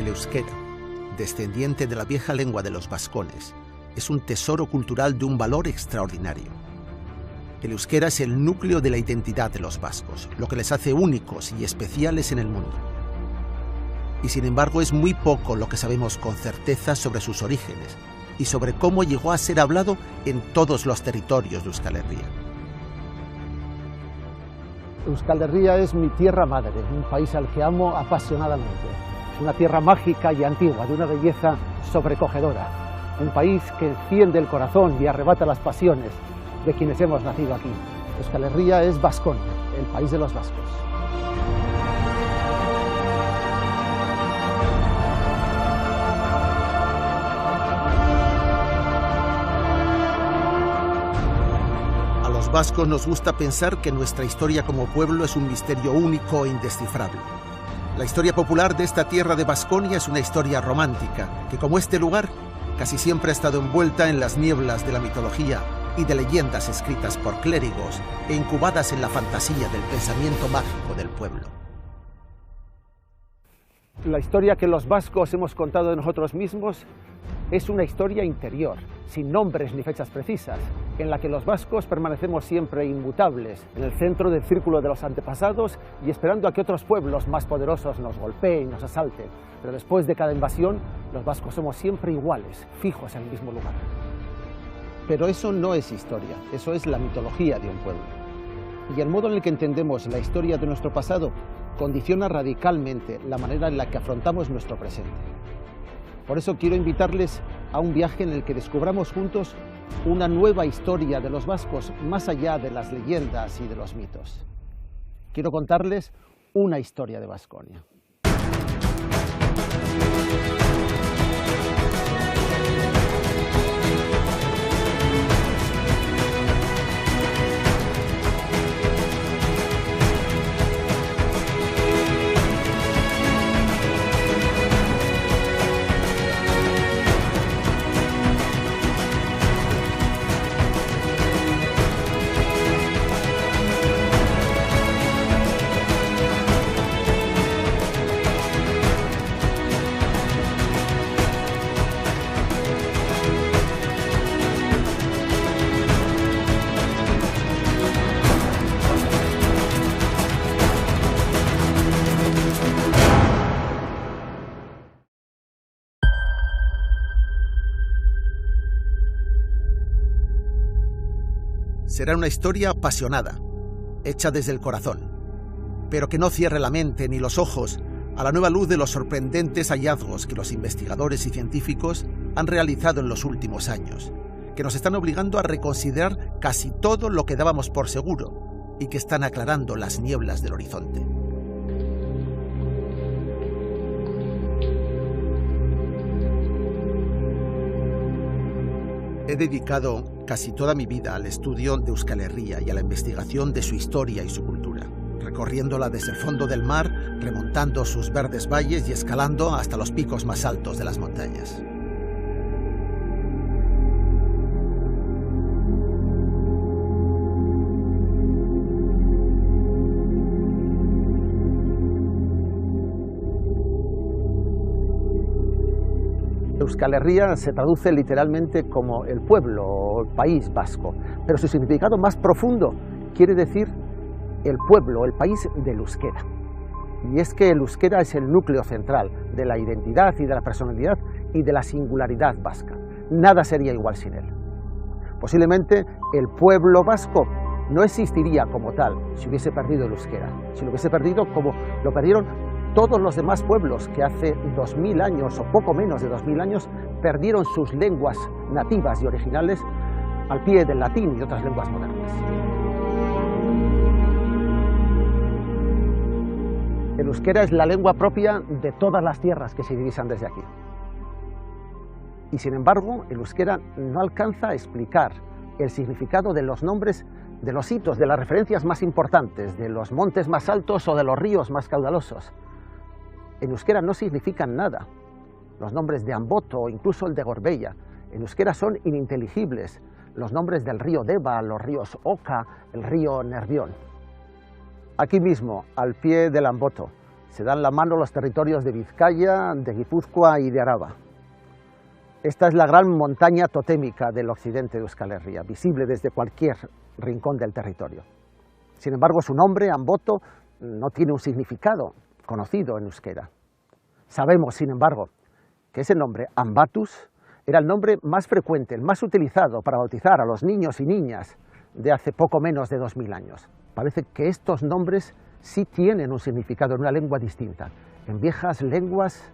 El euskera, descendiente de la vieja lengua de los vascones, es un tesoro cultural de un valor extraordinario. El euskera es el núcleo de la identidad de los vascos, lo que les hace únicos y especiales en el mundo. Y sin embargo es muy poco lo que sabemos con certeza sobre sus orígenes y sobre cómo llegó a ser hablado en todos los territorios de Euskal Herria. Euskal Herria es mi tierra madre, un país al que amo apasionadamente. Una tierra mágica y antigua, de una belleza sobrecogedora. Un país que enciende el corazón y arrebata las pasiones de quienes hemos nacido aquí. Euskal Herria es Baskonia, el país de los vascos. A los vascos nos gusta pensar que nuestra historia como pueblo es un misterio único e indescifrable. La historia popular de esta tierra de Baskonia es una historia romántica, que como este lugar, casi siempre ha estado envuelta en las nieblas de la mitología y de leyendas escritas por clérigos e incubadas en la fantasía del pensamiento mágico del pueblo. La historia que los vascos hemos contado de nosotros mismos es una historia interior, sin nombres ni fechas precisas, en la que los vascos permanecemos siempre inmutables, en el centro del círculo de los antepasados y esperando a que otros pueblos más poderosos nos golpeen y nos asalten. Pero después de cada invasión, los vascos somos siempre iguales, fijos en el mismo lugar. Pero eso no es historia, eso es la mitología de un pueblo. Y el modo en el que entendemos la historia de nuestro pasado condiciona radicalmente la manera en la que afrontamos nuestro presente. Por eso quiero invitarles a un viaje en el que descubramos juntos una nueva historia de los vascos más allá de las leyendas y de los mitos. Quiero contarles una historia de Baskonia. Será una historia apasionada, hecha desde el corazón, pero que no cierre la mente ni los ojos a la nueva luz de los sorprendentes hallazgos que los investigadores y científicos han realizado en los últimos años, que nos están obligando a reconsiderar casi todo lo que dábamos por seguro y que están aclarando las nieblas del horizonte. He dedicado casi toda mi vida al estudio de Euskal Herria y a la investigación de su historia y su cultura, recorriéndola desde el fondo del mar, remontando sus verdes valles y escalando hasta los picos más altos de las montañas. Euskal Herria se traduce literalmente como el pueblo o el país vasco, pero su significado más profundo quiere decir el pueblo, el país del euskera. Y es que el euskera es el núcleo central de la identidad y de la personalidad y de la singularidad vasca. Nada sería igual sin él. Posiblemente el pueblo vasco no existiría como tal si hubiese perdido el euskera, si lo hubiese perdido como lo perdieron todos los demás pueblos que hace 2000 años o poco menos de 2000 años perdieron sus lenguas nativas y originales al pie del latín y otras lenguas modernas. El euskera es la lengua propia de todas las tierras que se divisan desde aquí. Y sin embargo, el euskera no alcanza a explicar el significado de los nombres de los hitos, de las referencias más importantes, de los montes más altos o de los ríos más caudalosos. En euskera no significan nada. Los nombres de Amboto o incluso el de Gorbella en euskera son ininteligibles. Los nombres del río Deva, los ríos Oka, el río Nervión. Aquí mismo, al pie del Amboto, Se dan la mano los territorios de Vizcaya, de Guipúzcoa y de Araba. Esta es la gran montaña totémica del occidente de Euskal Herria, visible desde cualquier rincón del territorio. Sin embargo, su nombre, Amboto, no tiene un significado conocido en euskera. Sabemos, sin embargo, que ese nombre, Ambatus, era el nombre más frecuente, el más utilizado para bautizar a los niños y niñas de hace poco menos de 2000 años. Parece que estos nombres sí tienen un significado en una lengua distinta, en viejas lenguas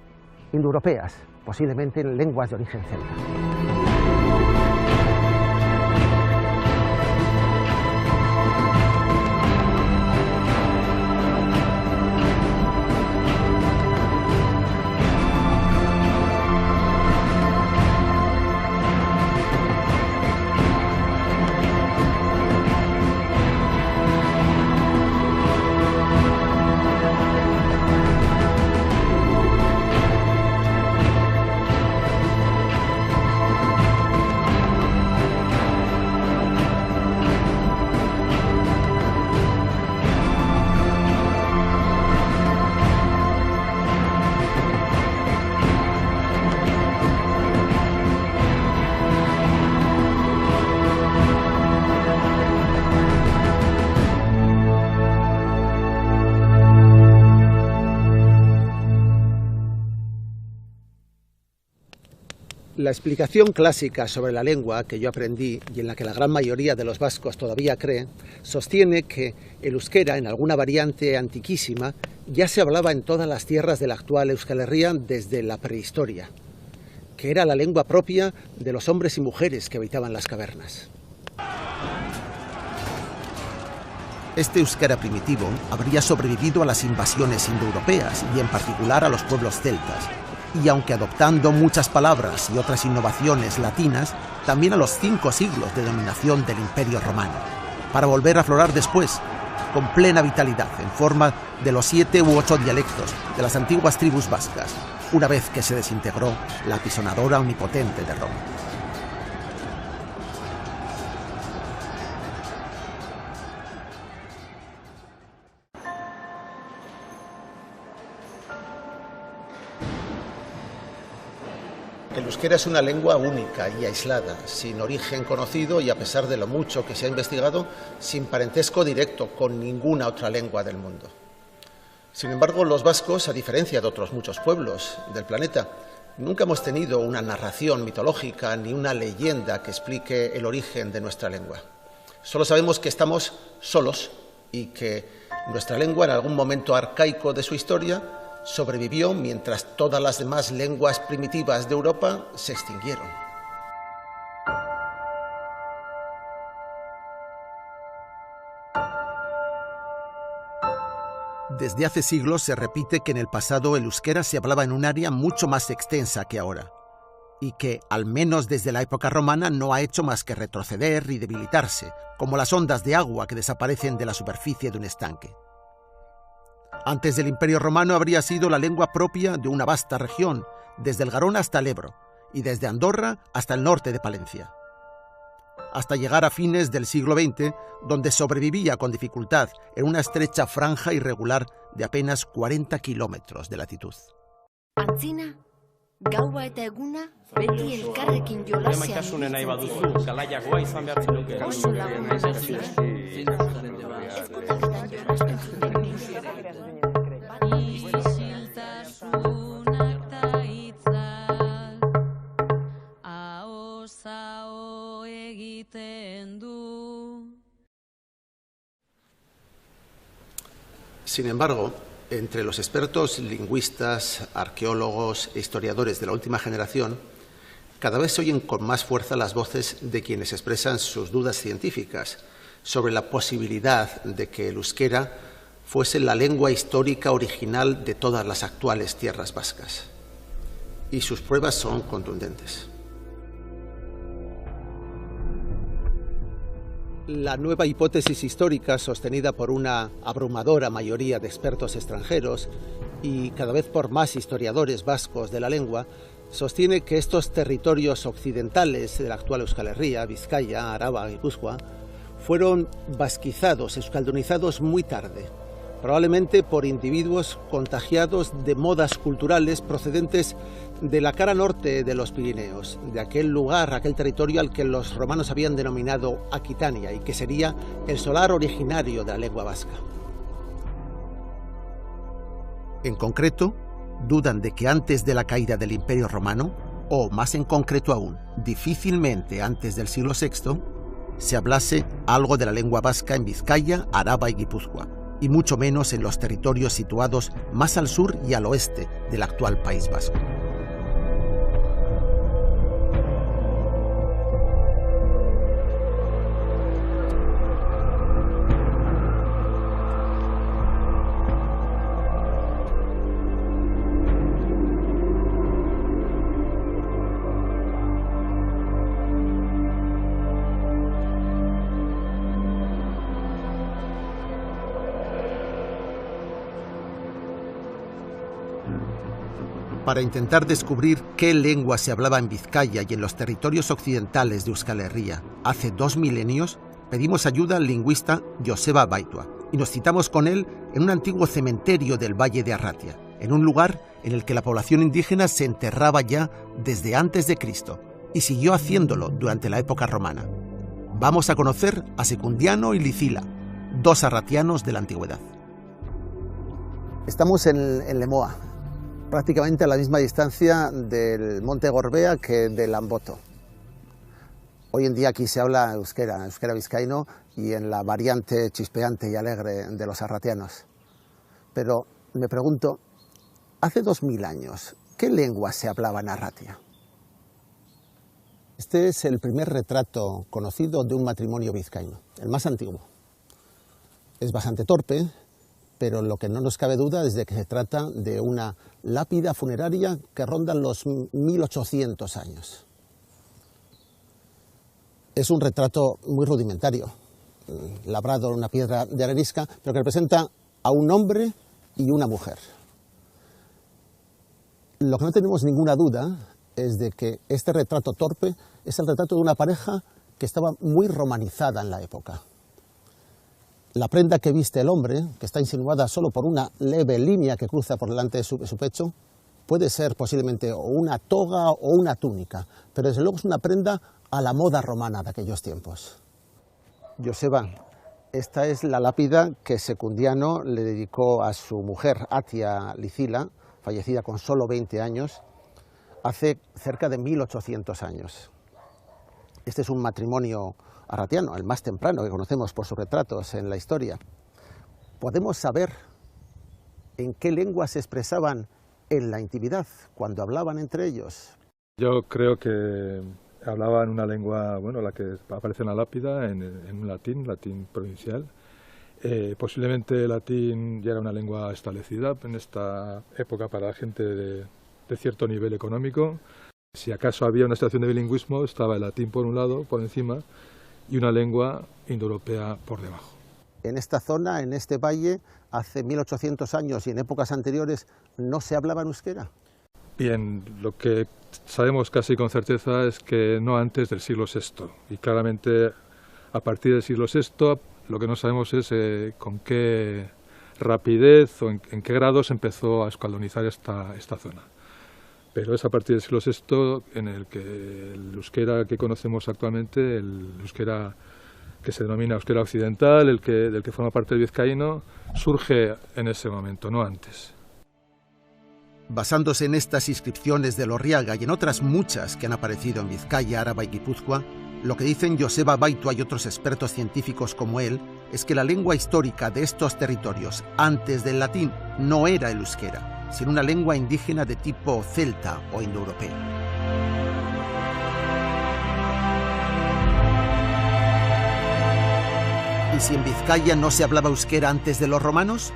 indoeuropeas, posiblemente en lenguas de origen celta. La explicación clásica sobre la lengua que yo aprendí y en la que la gran mayoría de los vascos todavía cree, sostiene que el euskera, en alguna variante antiquísima, ya se hablaba en todas las tierras de la actual Euskal Herria desde la prehistoria, que era la lengua propia de los hombres y mujeres que habitaban las cavernas. Este euskera primitivo habría sobrevivido a las invasiones indoeuropeas y en particular a los pueblos celtas, y aunque adoptando muchas palabras y otras innovaciones latinas, también a los 5 siglos de dominación del Imperio Romano, para volver a aflorar después, con plena vitalidad, en forma de los 7 u 8 dialectos de las antiguas tribus vascas, una vez que se desintegró la apisonadora omnipotente de Roma. El euskera es una lengua única y aislada, sin origen conocido y, a pesar de lo mucho que se ha investigado, sin parentesco directo con ninguna otra lengua del mundo. Sin embargo, los vascos, a diferencia de otros muchos pueblos del planeta, nunca hemos tenido una narración mitológica ni una leyenda que explique el origen de nuestra lengua. Solo sabemos que estamos solos y que nuestra lengua, en algún momento arcaico de su historia, sobrevivió mientras todas las demás lenguas primitivas de Europa se extinguieron. Desde hace siglos se repite que en el pasado el euskera se hablaba en un área mucho más extensa que ahora, y que, al menos desde la época romana, no ha hecho más que retroceder y debilitarse, como las ondas de agua que desaparecen de la superficie de un estanque. Antes del Imperio Romano habría sido la lengua propia de una vasta región, desde el Garona hasta el Ebro, y desde Andorra hasta el norte de Palencia, hasta llegar a fines del siglo XX, donde sobrevivía con dificultad en una estrecha franja irregular de apenas 40 kilómetros de latitud. Antzina, gaua eta eguna, beti elkarrekin jolasean. Oso lagun Sin embargo, entre los expertos lingüistas, arqueólogos e historiadores de la última generación, cada vez se oyen con más fuerza las voces de quienes expresan sus dudas científicas sobre la posibilidad de que el euskera fuese la lengua histórica original de todas las actuales tierras vascas. Y sus pruebas son contundentes. La nueva hipótesis histórica, sostenida por una abrumadora mayoría de expertos extranjeros y cada vez por más historiadores vascos de la lengua, sostiene que estos territorios occidentales de la actual Euskal Herria, Vizcaya, Araba, Guipúzcoa, fueron vasquizados, euskaldunizados muy tarde, probablemente por individuos contagiados de modas culturales procedentes de la cara norte de los Pirineos, de aquel lugar, aquel territorio al que los romanos habían denominado Aquitania y que sería el solar originario de la lengua vasca. En concreto, dudan de que antes de la caída del Imperio Romano, o más en concreto aún, difícilmente antes del siglo VI, se hablase algo de la lengua vasca en Vizcaya, Araba y Guipúzcoa, y mucho menos en los territorios situados más al sur y al oeste del actual País Vasco. Para intentar descubrir qué lengua se hablaba en Vizcaya y en los territorios occidentales de Euskal Herria hace 2 milenios, pedimos ayuda al lingüista Joseba Baitua y nos citamos con él en un antiguo cementerio del Valle de Arratia, en un lugar en el que la población indígena se enterraba ya desde antes de Cristo y siguió haciéndolo durante la época romana. Vamos a conocer a Secundiano y Licila, 2 arratianos de la antigüedad. Estamos en Lemoa, prácticamente a la misma distancia del Monte Gorbea que del Amboto. Hoy en día aquí se habla euskera vizcaíno y en la variante chispeante y alegre de los arratianos. Pero me pregunto, hace 2000 años, ¿qué lengua se hablaba en Arratia? Este es el primer retrato conocido de un matrimonio vizcaíno, el más antiguo. Es bastante torpe, pero lo que no nos cabe duda es de que se trata de una lápida funeraria que ronda los 1800 años. Es un retrato muy rudimentario, labrado en una piedra de arenisca, pero que representa a un hombre y una mujer. Lo que no tenemos ninguna duda es de que este retrato torpe es el retrato de una pareja que estaba muy romanizada en la época. La prenda que viste el hombre, que está insinuada solo por una leve línea que cruza por delante de su pecho, puede ser posiblemente o una toga o una túnica, pero desde luego es una prenda a la moda romana de aquellos tiempos. Joseba, esta es la lápida que Secundiano le dedicó a su mujer Atia Licila, fallecida con solo 20 años, hace cerca de 1800 años. Este es un matrimonio arratiano, el más temprano que conocemos por sus retratos en la historia. ¿Podemos saber en qué lengua se expresaban en la intimidad, cuando hablaban entre ellos? Yo creo que hablaban una lengua, bueno, la que aparece en la lápida, en un latín provincial. Posiblemente el latín ya era una lengua establecida en esta época para la gente de cierto nivel económico. Si acaso había una situación de bilingüismo, estaba el latín por un lado, por encima, y una lengua indoeuropea por debajo. En esta zona, en este valle, hace 1800 años y en épocas anteriores, ¿no se hablaba en euskera? Bien, lo que sabemos casi con certeza es que no antes del siglo VI, y claramente a partir del siglo VI lo que no sabemos es con qué rapidez o en qué grado se empezó a escaldonizar esta zona. Pero es a partir del siglo VI en el que el euskera que conocemos actualmente, el euskera que se denomina euskera occidental, del que forma parte el vizcaíno, surge en ese momento, no antes. Basándose en estas inscripciones de Lorriaga y en otras muchas que han aparecido en Vizcaya, Araba y Guipúzcoa, lo que dicen Joseba Baitua y otros expertos científicos como él es que la lengua histórica de estos territorios antes del latín no era el euskera, sino una lengua indígena de tipo celta o indoeuropea. ¿Y si en Vizcaya no se hablaba euskera antes de los romanos?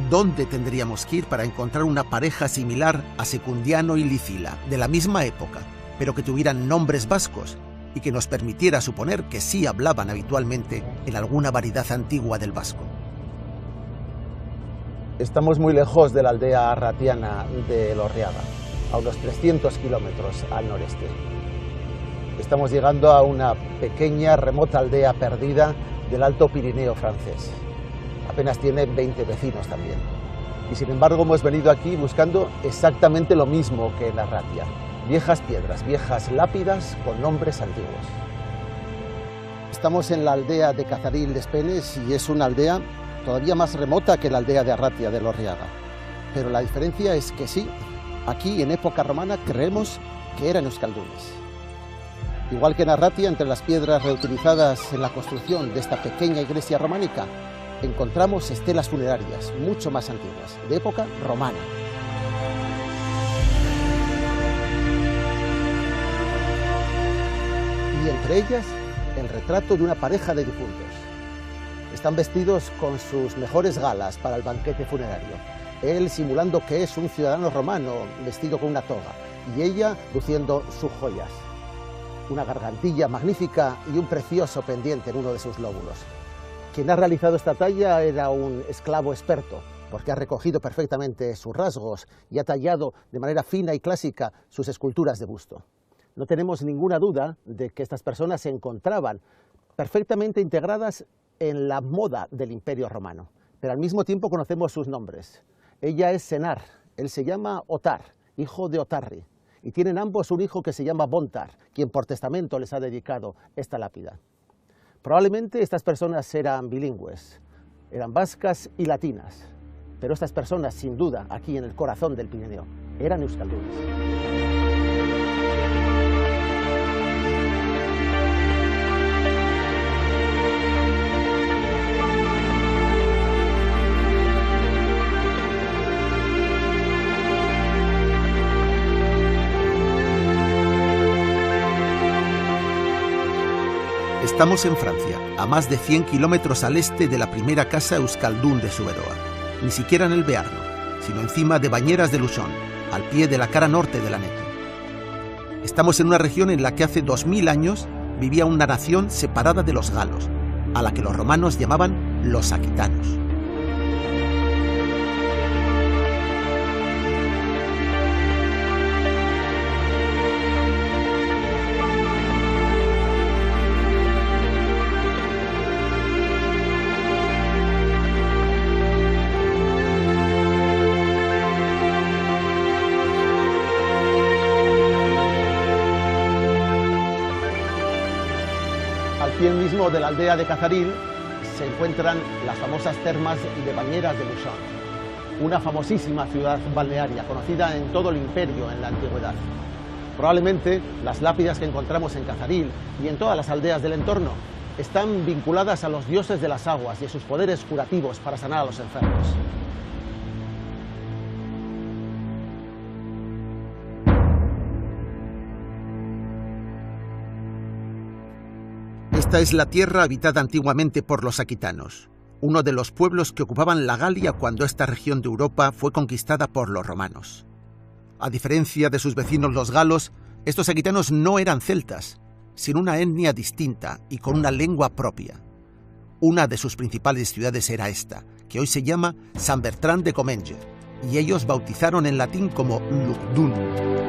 ¿Dónde tendríamos que ir para encontrar una pareja similar a Secundiano y Licila, de la misma época, pero que tuvieran nombres vascos y que nos permitiera suponer que sí hablaban habitualmente en alguna variedad antigua del vasco? Estamos muy lejos de la aldea arratiana de Lorriaga, a unos 300 kilómetros al noreste. Estamos llegando a una pequeña, remota aldea perdida del Alto Pirineo francés. apenas tiene 20 vecinos también. Y sin embargo hemos venido aquí buscando exactamente lo mismo que en Arratia. Viejas piedras, viejas lápidas con nombres antiguos. Estamos en la aldea de Cazaril de Espenes y es una aldea todavía más remota que la aldea de Arratia de Lorriaga. Pero la diferencia es que sí, aquí en época romana creemos que eran euskaldunes. Igual que en Arratia, entre las piedras reutilizadas en la construcción de esta pequeña iglesia románica, encontramos estelas funerarias mucho más antiguas, de época romana. Y entre ellas, el retrato de una pareja de difuntos. Están vestidos con sus mejores galas para el banquete funerario. Él simulando que es un ciudadano romano, vestido con una toga, y ella luciendo sus joyas. Una gargantilla magnífica y un precioso pendiente en uno de sus lóbulos. Quien ha realizado esta talla era un esclavo experto, porque ha recogido perfectamente sus rasgos y ha tallado de manera fina y clásica sus esculturas de busto. No tenemos ninguna duda de que estas personas se encontraban perfectamente integradas en la moda del Imperio Romano, pero al mismo tiempo conocemos sus nombres. Ella es Senar, él se llama Otar, hijo de Otarri, y tienen ambos un hijo que se llama Bontar, quien por testamento les ha dedicado esta lápida. Probablemente estas personas eran bilingües, eran vascas y latinas, pero estas personas, sin duda, aquí en el corazón del Pirineo, eran euskaldunes. Estamos en Francia, a más de 100 kilómetros al este de la primera casa euskaldún de Zuberoa. Ni siquiera en el Bearno, sino encima de Bañeras de Luchon, al pie de la cara norte del Aneto. Estamos en una región en la que hace 2000 años vivía una nación separada de los galos, a la que los romanos llamaban los aquitanos. Al pie mismo de la aldea de Cazaril se encuentran las famosas termas de Bañeras de Luchon, una famosísima ciudad balnearia conocida en todo el imperio en la antigüedad. Probablemente las lápidas que encontramos en Cazaril y en todas las aldeas del entorno están vinculadas a los dioses de las aguas y a sus poderes curativos para sanar a los enfermos. Esta es la tierra habitada antiguamente por los aquitanos, uno de los pueblos que ocupaban la Galia cuando esta región de Europa fue conquistada por los romanos. A diferencia de sus vecinos los galos, estos aquitanos no eran celtas, sino una etnia distinta y con una lengua propia. Una de sus principales ciudades era esta, que hoy se llama San Bertrand de Comenge, y ellos bautizaron en latín como Lugdunum.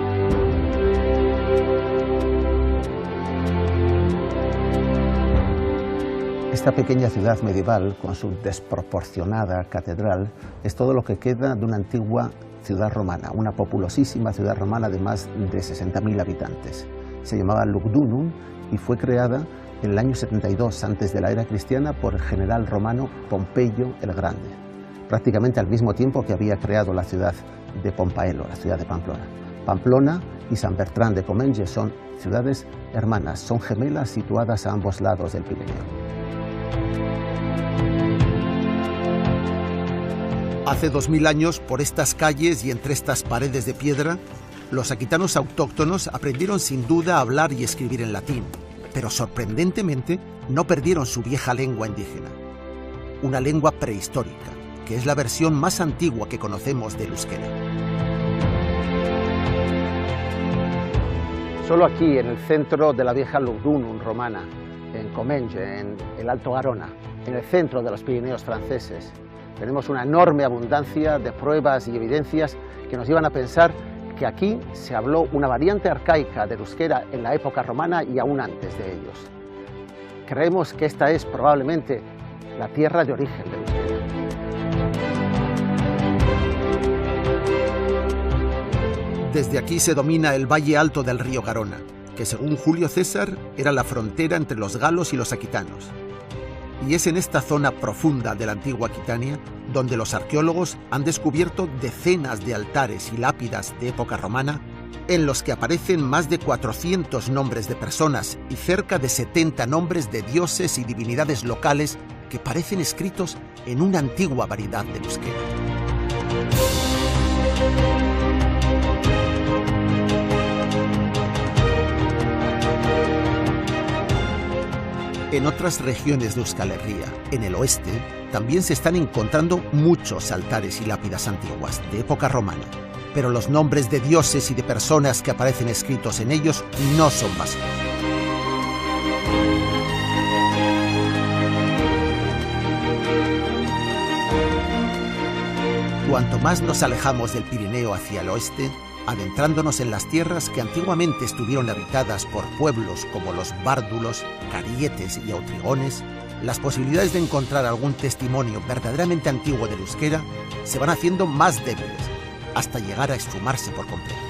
Esta pequeña ciudad medieval, con su desproporcionada catedral, es todo lo que queda de una antigua ciudad romana, una populosísima ciudad romana de más de 60.000 habitantes. Se llamaba Lugdunum y fue creada en el año 72 antes de la era cristiana por el general romano Pompeyo el Grande, prácticamente al mismo tiempo que había creado la ciudad de Pompaelo, la ciudad de Pamplona. Pamplona y San Bertrand de Comenge son ciudades hermanas, son gemelas situadas a ambos lados del Pirineo. Hace 2000 años, por estas calles y entre estas paredes de piedra, los aquitanos autóctonos aprendieron sin duda a hablar y escribir en latín, pero sorprendentemente no perdieron su vieja lengua indígena. Una lengua prehistórica, que es la versión más antigua que conocemos del euskera. Solo aquí, en el centro de la vieja Lugdunum romana, en Comenge, en el Alto Garona, en el centro de los Pirineos franceses, tenemos una enorme abundancia de pruebas y evidencias que nos llevan a pensar que aquí se habló una variante arcaica del euskera en la época romana y aún antes de ellos. Creemos que esta es probablemente la tierra de origen del euskera. Desde aquí se domina el valle alto del río Garona, que según Julio César era la frontera entre los galos y los aquitanos. Y es en esta zona profunda de la antigua Aquitania donde los arqueólogos han descubierto decenas de altares y lápidas de época romana en los que aparecen más de 400 nombres de personas y cerca de 70 nombres de dioses y divinidades locales que parecen escritos en una antigua variedad del euskera. En otras regiones de Euskal Herria, en el oeste, también se están encontrando muchos altares y lápidas antiguas de época romana, pero los nombres de dioses y de personas que aparecen escritos en ellos no son vascos. Cuanto más nos alejamos del Pirineo hacia el oeste, adentrándonos en las tierras que antiguamente estuvieron habitadas por pueblos como los bárdulos, carietes y autrigones, las posibilidades de encontrar algún testimonio verdaderamente antiguo del euskera se van haciendo más débiles, hasta llegar a esfumarse por completo.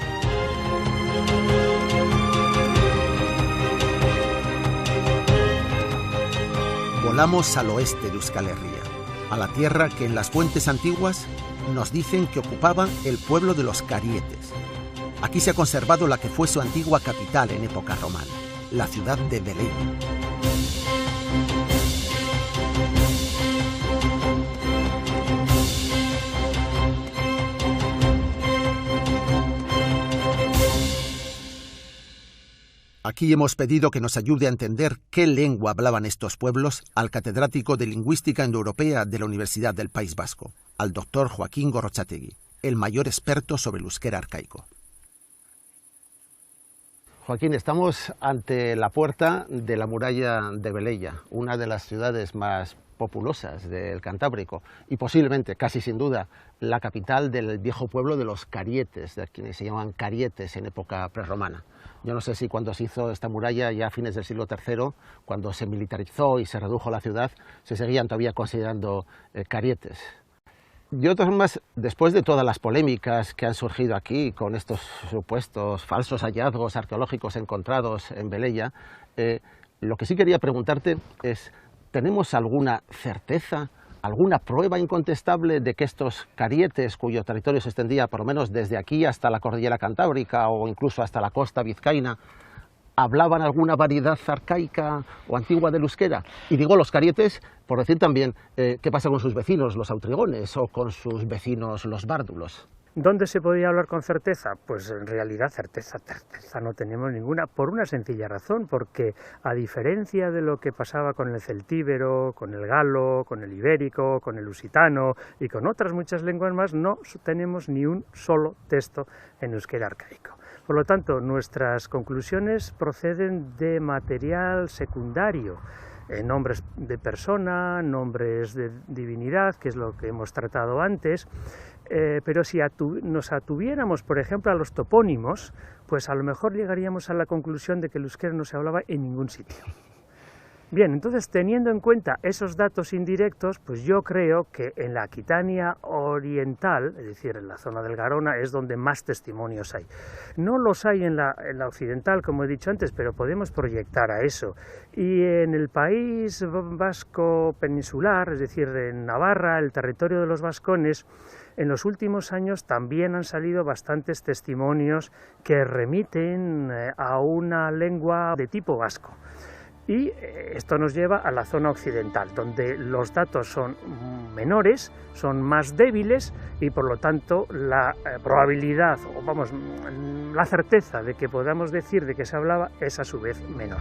Volamos al oeste de Euskal Herria, a la tierra que en las fuentes antiguas nos dicen que ocupaba el pueblo de los carietes. Aquí se ha conservado la que fue su antigua capital en época romana, la ciudad de Velella. Aquí hemos pedido que nos ayude a entender qué lengua hablaban estos pueblos al catedrático de Lingüística Indoeuropea de la Universidad del País Vasco, al doctor Joaquín Gorrotxategi, el mayor experto sobre el euskera arcaico. Joaquín, estamos ante la puerta de la muralla de Velella, una de las ciudades más populosas del Cantábrico y posiblemente, casi sin duda, la capital del viejo pueblo de los carietes, de quienes se llaman carietes en época prerromana. Yo no sé si cuando se hizo esta muralla, ya a fines del siglo III, cuando se militarizó y se redujo la ciudad, se seguían todavía considerando carietes. De todas formas, después de todas las polémicas que han surgido aquí con estos supuestos falsos hallazgos arqueológicos encontrados en Velella, lo que sí quería preguntarte es, ¿tenemos alguna certeza, alguna prueba incontestable de que estos carietes, cuyo territorio se extendía por lo menos desde aquí hasta la cordillera Cantábrica o incluso hasta la costa vizcaína, hablaban alguna variedad arcaica o antigua del euskera? Y digo los carietes por decir también qué pasa con sus vecinos, los autrigones, o con sus vecinos, los bárdulos. ¿Dónde se podía hablar con certeza? Pues en realidad certeza no tenemos ninguna, por una sencilla razón, porque a diferencia de lo que pasaba con el celtíbero, con el galo, con el ibérico, con el lusitano y con otras muchas lenguas más, no tenemos ni un solo texto en euskera arcaico. Por lo tanto, nuestras conclusiones proceden de material secundario, nombres de persona, nombres de divinidad, que es lo que hemos tratado antes, pero si nos atuviéramos, por ejemplo, a los topónimos, pues a lo mejor llegaríamos a la conclusión de que el euskera no se hablaba en ningún sitio. Bien, entonces, teniendo en cuenta esos datos indirectos, pues yo creo que en la Aquitania oriental, es decir, en la zona del Garona, es donde más testimonios hay. No los hay en la occidental, como he dicho antes, pero podemos proyectar a eso. Y en el país vasco peninsular, es decir, en Navarra, el territorio de los vascones, en los últimos años también han salido bastantes testimonios que remiten a una lengua de tipo vasco. Y esto nos lleva a la zona occidental, donde los datos son menores, son más débiles y por lo tanto la probabilidad, o vamos, la certeza de que podamos decir de que se hablaba es a su vez menor.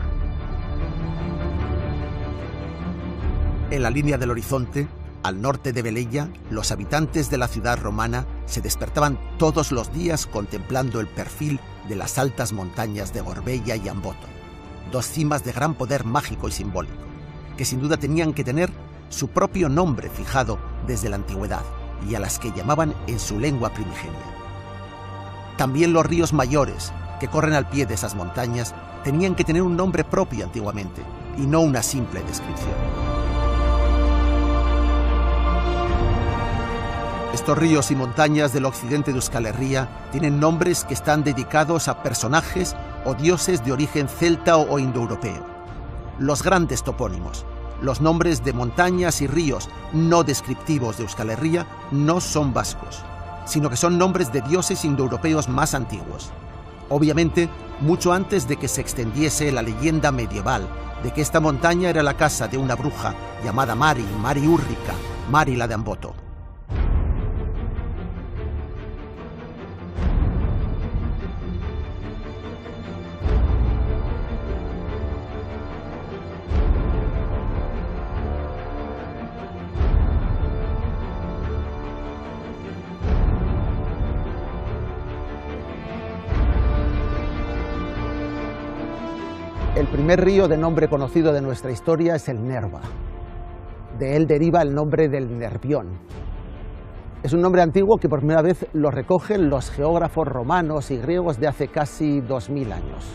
En la línea del horizonte, al norte de Velella, los habitantes de la ciudad romana se despertaban todos los días contemplando el perfil de las altas montañas de Gorbella y Amboto, dos cimas de gran poder mágico y simbólico, que sin duda tenían que tener su propio nombre fijado desde la antigüedad y a las que llamaban en su lengua primigenia. También los ríos mayores, que corren al pie de esas montañas, tenían que tener un nombre propio antiguamente, y no una simple descripción. Estos ríos y montañas del occidente de Euskal Herria tienen nombres que están dedicados a personajes o dioses de origen celta o indoeuropeo. Los grandes topónimos, los nombres de montañas y ríos no descriptivos de Euskal Herria no son vascos, sino que son nombres de dioses indoeuropeos más antiguos. Obviamente, mucho antes de que se extendiese la leyenda medieval de que esta montaña era la casa de una bruja llamada Mari Úrrica, Mari la de Amboto. El primer río de nombre conocido de nuestra historia es el Nerva. De él deriva el nombre del Nervión. Es un nombre antiguo que por primera vez lo recogen los geógrafos romanos y griegos de hace casi 2000 años.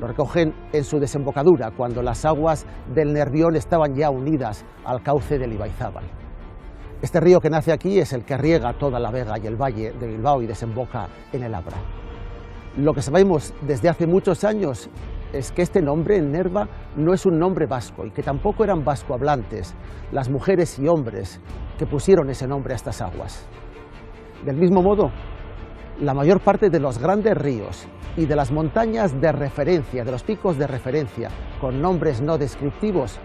Lo recogen en su desembocadura, cuando las aguas del Nervión estaban ya unidas al cauce del Ibaizábal. Este río que nace aquí es el que riega toda la Vega y el valle de Bilbao y desemboca en el Abra. Lo que sabemos desde hace muchos años es que este nombre, el Nerva, no es un nombre vasco y que tampoco eran vascohablantes las mujeres y hombres que pusieron ese nombre a estas aguas. Del mismo modo, la mayor parte de los grandes ríos y de las montañas de referencia, de los picos de referencia con nombres no descriptivos,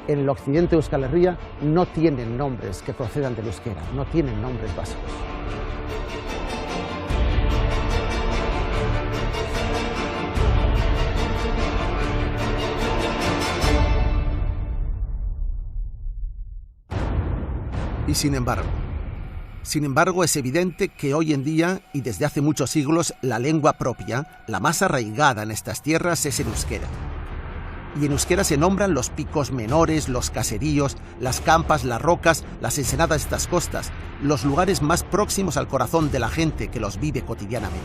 en el occidente de Euskal Herria no tienen nombres que procedan del euskera, no tienen nombres vascos. Y sin embargo es evidente que hoy en día y desde hace muchos siglos la lengua propia, la más arraigada en estas tierras, es el euskera. Y en euskera se nombran los picos menores, los caseríos, las campas, las rocas, las ensenadas de estas costas, los lugares más próximos al corazón de la gente que los vive cotidianamente.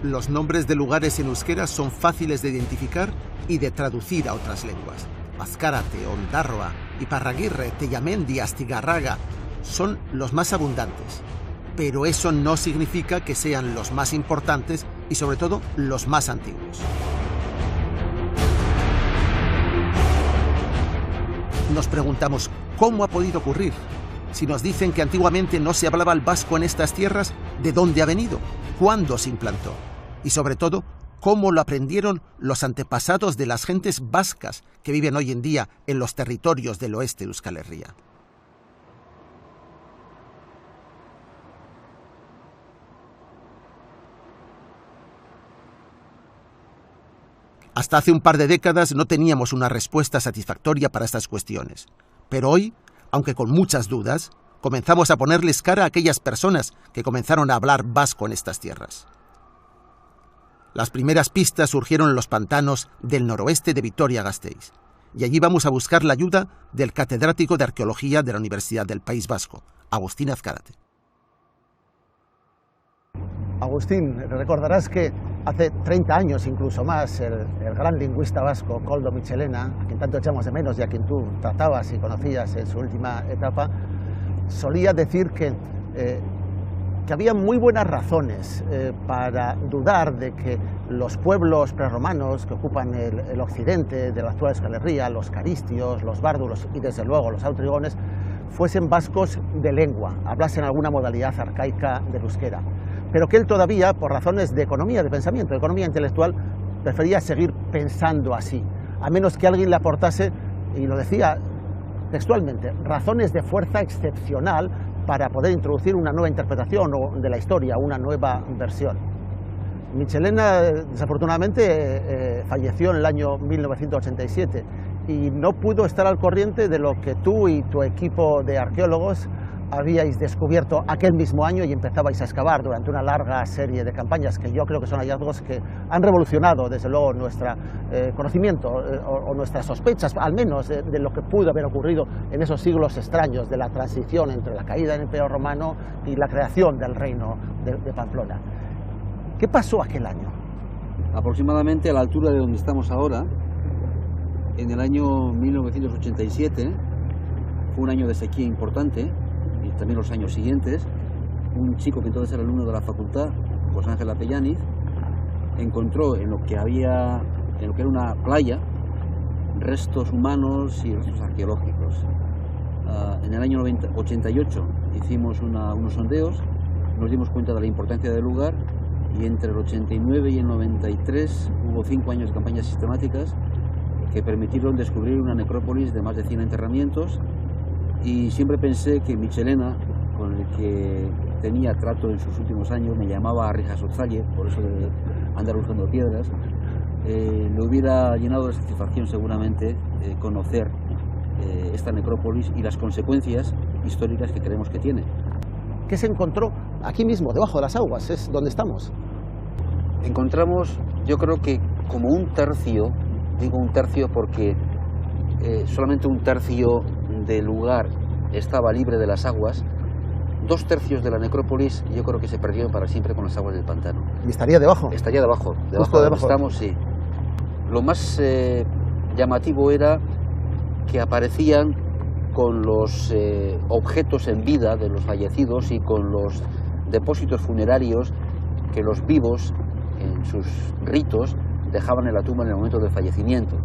Los nombres de lugares en euskera son fáciles de identificar y de traducir a otras lenguas. Azcárate, Ondarroa, Iparraguirre, Tellamendi, Astigarraga son los más abundantes, pero eso no significa que sean los más importantes y sobre todo los más antiguos. Nos preguntamos, ¿cómo ha podido ocurrir? Si nos dicen que antiguamente no se hablaba el vasco en estas tierras, ¿de dónde ha venido? ¿Cuándo se implantó? Y sobre todo, ¿cómo lo aprendieron los antepasados de las gentes vascas que viven hoy en día en los territorios del oeste de Euskal Herria? Hasta hace un par de décadas no teníamos una respuesta satisfactoria para estas cuestiones. Pero hoy, aunque con muchas dudas, comenzamos a ponerles cara a aquellas personas que comenzaron a hablar vasco en estas tierras. Las primeras pistas surgieron en los pantanos del noroeste de Vitoria-Gasteiz, y allí vamos a buscar la ayuda del catedrático de Arqueología de la Universidad del País Vasco, Agustín Azcárate. Agustín, recordarás que hace 30 años, incluso más, el gran lingüista vasco Koldo Mitxelena, a quien tanto echamos de menos y a quien tú tratabas y conocías en su última etapa, solía decir que había muy buenas razones para dudar de que los pueblos prerromanos que ocupan el occidente de la actual Euskal Herria, los caristios, los bárdulos y desde luego los autrigones, fuesen vascos de lengua, hablasen alguna modalidad arcaica del euskera, pero que él todavía, por razones de economía de pensamiento, de economía intelectual, prefería seguir pensando así, a menos que alguien le aportase, y lo decía textualmente, razones de fuerza excepcional para poder introducir una nueva interpretación de la historia, una nueva versión. Mitxelena, desafortunadamente, falleció en el año 1987 y no pudo estar al corriente de lo que tú y tu equipo de arqueólogos habíais descubierto aquel mismo año y empezabais a excavar durante una larga serie de campañas que yo creo que son hallazgos que han revolucionado desde luego nuestro conocimiento o nuestras sospechas, al menos de lo que pudo haber ocurrido en esos siglos extraños de la transición entre la caída del Imperio Romano y la creación del reino de Pamplona. ¿Qué pasó aquel año? Aproximadamente a la altura de donde estamos ahora, en el año 1987, fue un año de sequía importante, y también los años siguientes, un chico que entonces era alumno de la facultad, José Ángel Apellaniz, encontró en lo que era una playa restos humanos y restos arqueológicos. En el año 88 hicimos unos sondeos, nos dimos cuenta de la importancia del lugar y entre el 89 y el 93 hubo 5 años de campañas sistemáticas que permitieron descubrir una necrópolis de más de 100 enterramientos, y siempre pensé que Michelena, con el que tenía trato en sus últimos años, me llamaba Arrijasotzalles, por eso de andar buscando piedras, le hubiera llenado de satisfacción seguramente conocer esta necrópolis y las consecuencias históricas que creemos que tiene. ¿Qué se encontró aquí mismo, debajo de las aguas? Es donde estamos. Encontramos, yo creo que como un tercio, digo un tercio porque solamente un tercio del lugar estaba libre de las aguas. 2 tercios de la necrópolis yo creo que se perdieron para siempre con las aguas del pantano. ¿Y estaría debajo? Estaría debajo de donde estamos, sí. Lo más llamativo era que aparecían con los objetos en vida de los fallecidos y con los depósitos funerarios que los vivos en sus ritos dejaban en la tumba en el momento del fallecimiento.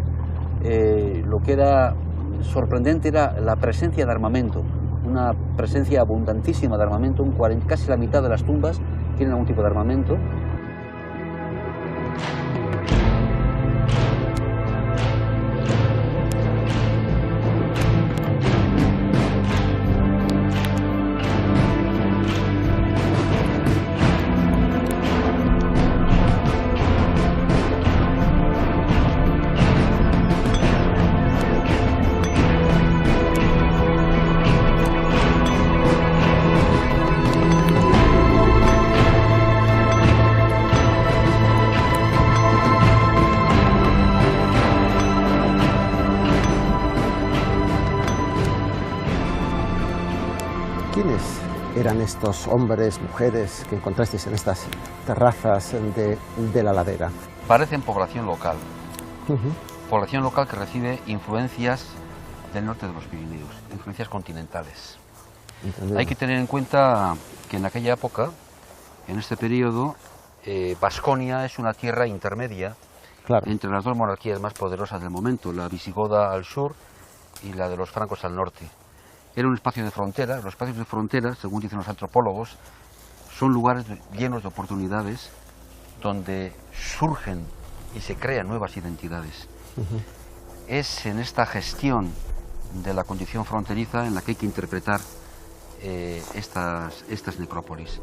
Lo que era sorprendente era la presencia de armamento, una presencia abundantísima de armamento, casi la mitad de las tumbas tienen algún tipo de armamento. ¿Quiénes eran estos hombres, mujeres que encontrasteis en estas terrazas de la ladera? Parecen población local. Población local que recibe influencias del norte de los Pirineos, influencias continentales. Entendido. Hay que tener en cuenta que en aquella época, en este periodo, Baskonia es una tierra intermedia Claro. entre las 2 monarquías más poderosas del momento, la visigoda al sur y la de los francos al norte. Era un espacio de frontera. Los espacios de frontera, según dicen los antropólogos, son lugares llenos de oportunidades donde surgen y se crean nuevas identidades. Es en esta gestión de la condición fronteriza en la que hay que interpretar estas necrópolis.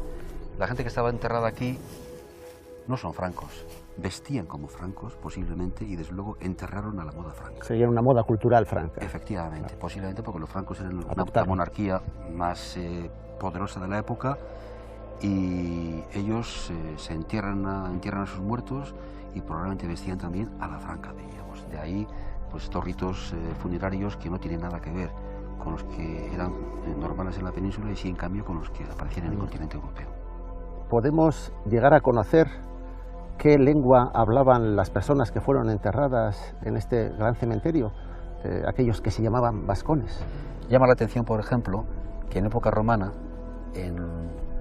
La gente que estaba enterrada aquí no son francos, vestían como francos posiblemente y desde luego enterraron a la moda franca. Sería una moda cultural franca. Efectivamente, posiblemente porque los francos eran la Adaptaron. monarquía más poderosa de la época y ellos se entierran a sus muertos y probablemente vestían también a la franca, diríamos. De ahí pues estos ritos funerarios que no tienen nada que ver con los que eran normales en la península y sí en cambio con los que aparecían en el continente europeo. ¿Podemos llegar a conocer qué lengua hablaban las personas que fueron enterradas en este gran cementerio? Aquellos que se llamaban vascones. Llama la atención, por ejemplo, que en época romana, en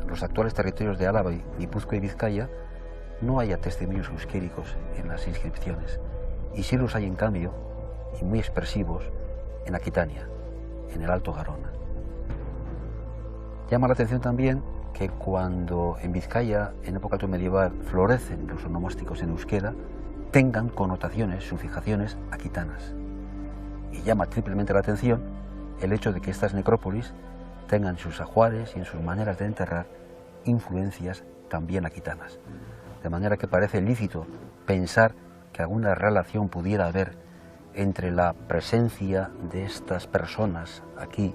los actuales territorios de Álava, Guipúzcoa y Vizcaya, no haya testimonios euskéricos en las inscripciones. Y sí los hay, en cambio, y muy expresivos, en Aquitania, en el Alto Garona. Llama la atención también que cuando en Vizcaya, en época altomedieval, florecen los onomásticos en euskera, tengan connotaciones, sufijaciones aquitanas. Y llama triplemente la atención el hecho de que estas necrópolis tengan en sus ajuares y en sus maneras de enterrar influencias también aquitanas. De manera que parece lícito pensar que alguna relación pudiera haber entre la presencia de estas personas aquí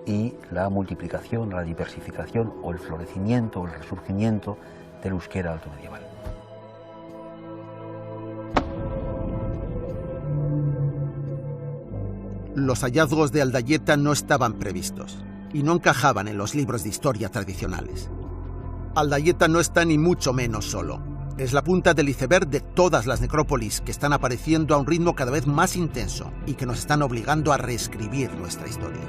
y la multiplicación, la diversificación o el florecimiento o el resurgimiento del euskera altomedieval. Los hallazgos de Aldayeta no estaban previstos y no encajaban en los libros de historia tradicionales. Aldayeta no está ni mucho menos solo. Es la punta del iceberg de todas las necrópolis que están apareciendo a un ritmo cada vez más intenso y que nos están obligando a reescribir nuestra historia.